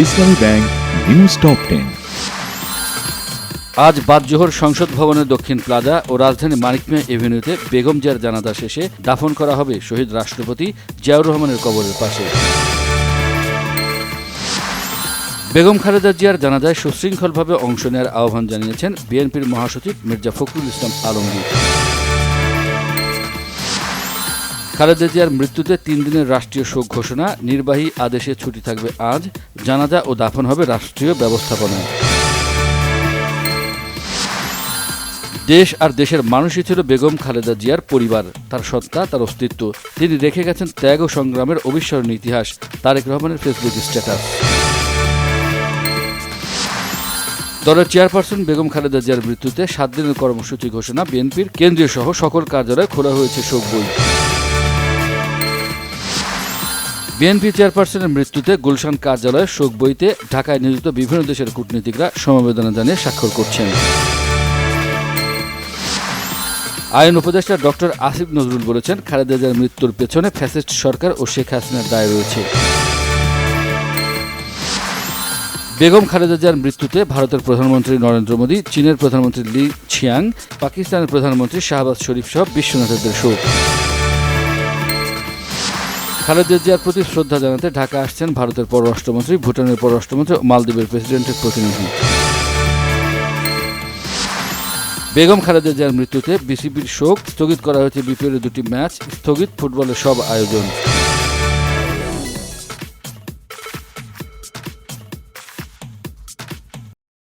ইসলামী bank news top 10। আজ বাদ জোহর সংসদ ভবনের দক্ষিণ প্লাজা ও রাজধানী মানিক মিয়া এভিনিউতে বেগম জিয়ার জানাজা শেষে দাফন করা হবে শহীদ রাষ্ট্রপতি জিয়াউর রহমানের কবরের পাশে। বেগম খালেদা জিয়ার জানাজায় সুশৃঙ্খলভাবে অংশ নেওয়ার আহ্বান জানিয়েছেন বিএনপির মহাসচিব মির্জা ফখরুল ইসলাম আলমগীর। খালেদা জিয়ার মৃত্যুতে 3 দিনের রাষ্ট্রীয় শোক ঘোষণা, নির্বাহী আদেশে ছুটি থাকবে আজ, জানাজা ও দাফন হবে রাষ্ট্রীয় ব্যবস্থাপনায়। দেশ আর দেশের মানুষই ছিল বেগম খালেদা জিয়ার পরিবার, তার সত্তা, তার অস্তিত্ব। তিনি রেখে গেছেন ত্যাগ ও সংগ্রামের অবিস্মরণীয় ইতিহাস। তারেক রহমানের ফেসবুক স্ট্যাটাস। দলের চেয়ারপারসন বেগম খালেদা জিয়ার মৃত্যুতে 7 দিনের কর্মসূচি ঘোষণা, বিএনপির কেন্দ্রীয় সহ সকল কার্যালয়ে খোলা হয়েছে শোক বই। বিএনপি চেয়ারপারসনের মৃত্যুতে গুলশান কার্যালয়ে শোক বইতে ঢাকায় নিযুক্ত বিভিন্ন দেশের কূটনীতিকরা সমবেদনা জানিয়ে স্বাক্ষর করছেন। আইন উপদেষ্টা ডক্টর আসিফ নজরুল বলেছেন, খালেদা জিয়ার মৃত্যুর পেছনে ফ্যাসিস্ট সরকার ও শেখ হাসিনার দায় রয়েছে। বেগম খালেদা জিয়ার মৃত্যুতে ভারতের প্রধানমন্ত্রী নরেন্দ্র মোদী, চীনের প্রধানমন্ত্রী লি ছিয়াং, পাকিস্তানের প্রধানমন্ত্রী শাহবাজ শরীফ সহ বিশ্বনেতাদের শোক। খালেদা জিয়ার প্রতি শ্রদ্ধা জানাতে ঢাকা আসছেন ভারতের পররাষ্ট্রমন্ত্রী, ভুটানের পররাষ্ট্রমন্ত্রী ও মালদ্বীপের প্রেসিডেন্টের প্রতিনিধি। বেগম খালেদা জিয়ার মৃত্যুতে বিসিবির শোক, স্থগিত করা হয়েছে বিপিএলের 2টি ম্যাচ, স্থগিত ফুটবলের সব আয়োজন।